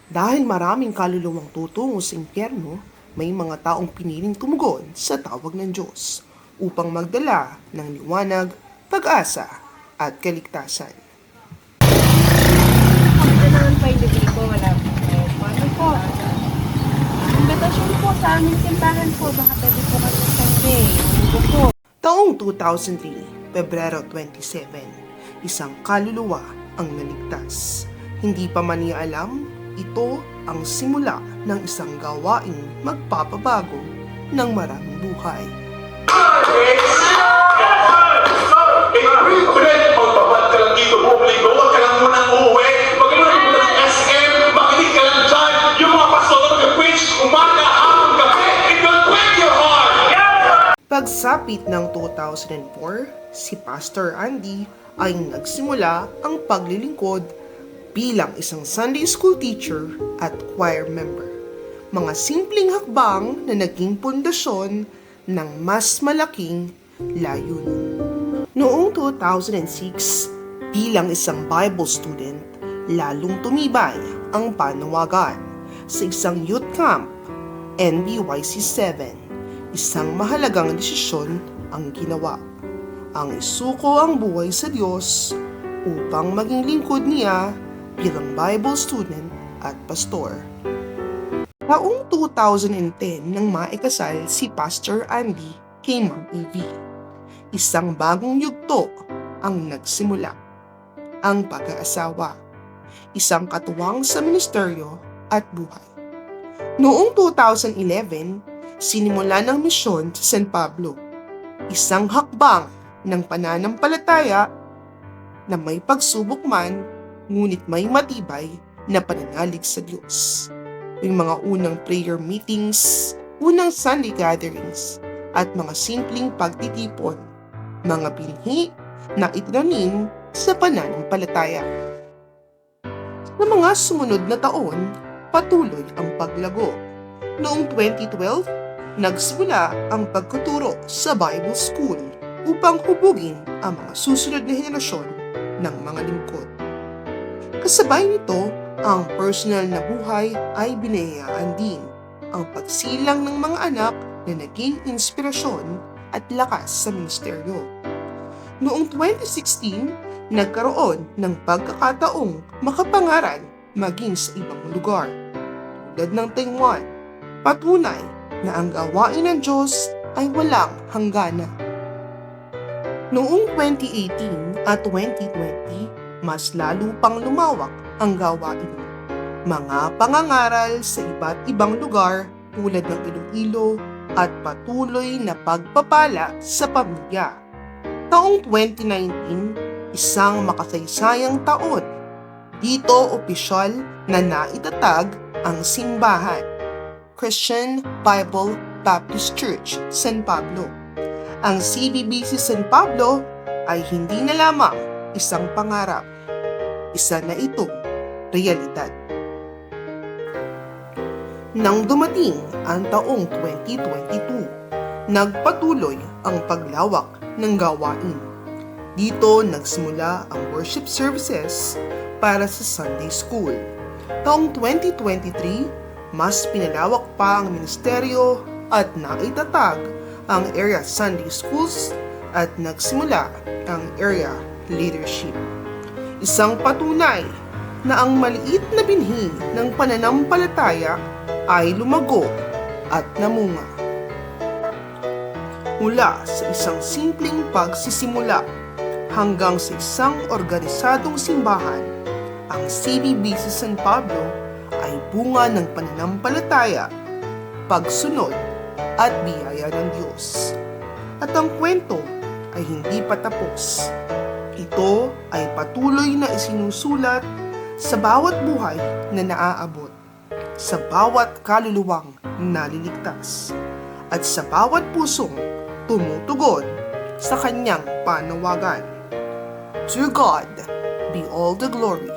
Dahil maraming kaluluwang tutungo sa impyerno, may mga taong piniling tumugon sa tawag ng Diyos upang magdala ng liwanag, pag-asa at kaligtasan. Ito naman po yung degree ko, wala po. Ano po? Invitation po sa aming simbahan po. Baka pwede po kami Sunday. Ano po? Taong 2003, Pebrero 27, isang kaluluwa ang naligtas. Hindi pa man niya alam, ito ang simula ng isang gawaing magpapabago ng maraming buhay. Magpapad ka lang dito, publiko, huwag ka lang munang uuwi. Mag-iwan mo ng SM, makinig ka lang dyan. Yung mga pastor na mag-preach, umaga, hapon, gabi, it will break your heart. Pagsapit ng 2004, si Pastor Andy ay nagsimula ang paglilingkod bilang isang Sunday school teacher at choir member. Mga simpleng hakbang na naging pundasyon ng mas malaking layunin. Noong 2006, bilang isang Bible student, lalong tumibay ang panawagan sa isang youth camp, NBYC 7. Isang mahalagang desisyon ang ginawa. Ang isuko ang buhay sa Diyos upang maging lingkod niya bilang Bible student at pastor. Taong 2010 nang maikasal si Pastor Andy kay Ma'am Evie. Isang bagong yugto ang nagsimula. Ang pag-aasawa. Isang katuwang sa ministeryo at buhay. Noong 2011, sinimula ng misyon sa San Pablo. Isang hakbang ng pananampalataya na may pagsubok man, ngunit may matibay na pananalig sa Diyos. Yung mga unang prayer meetings, unang Sunday gatherings, at mga simpleng pagtitipon, mga binhi na itinanim sa pananampalataya. Sa mga sumunod na taon, patuloy ang paglago. Noong 2012, nagsimula ang pagtuturo sa Bible School upang hubugin ang mga susunod na henerasyon ng mga lingkod. Kasabay nito, ang personal na buhay ay binayaan din ang pagsilang ng mga anak na naging inspirasyon at lakas sa ministeryo. Noong 2016, nagkaroon ng pagkakataong makapangaral maging sa ibang lugar, tulad ng Taiwan. Patunay na ang gawain ng Diyos ay walang hangganan. Noong 2018 at 2020, mas lalo pang lumawak ang gawain. Mga pangangaral sa iba't ibang lugar tulad ng Iloilo at patuloy na pagpapala sa pamilya. Taong 2019, isang makasaysayang taon. Dito opisyal na naitatag ang simbahan, Christian Bible Baptist Church, San Pablo. Ang CBBC San Pablo ay hindi na lamang isang pangarap. Isa na itong realidad. Nang dumating ang taong 2022, nagpatuloy ang paglawak ng gawain. Dito nagsimula ang worship services para sa Sunday School. Taong 2023, mas pinalawak pa ang ministeryo at naitatag ang area Sunday Schools at nagsimula ang area leadership. Isang patunay na ang maliit na binhi ng pananampalataya ay lumago at namunga. Mula sa isang simpleng pagsisimula hanggang sa isang organisadong simbahan, ang CBBC San Pablo ay bunga ng pananampalataya, pagsunod at biyaya ng Diyos. At ang kwento ay hindi pa tapos. Ito ay patuloy na isinusulat sa bawat buhay na naaabot, sa bawat kaluluwang naliligtas, at sa bawat pusong tumutugon sa kanyang panawagan. To God be all the glory.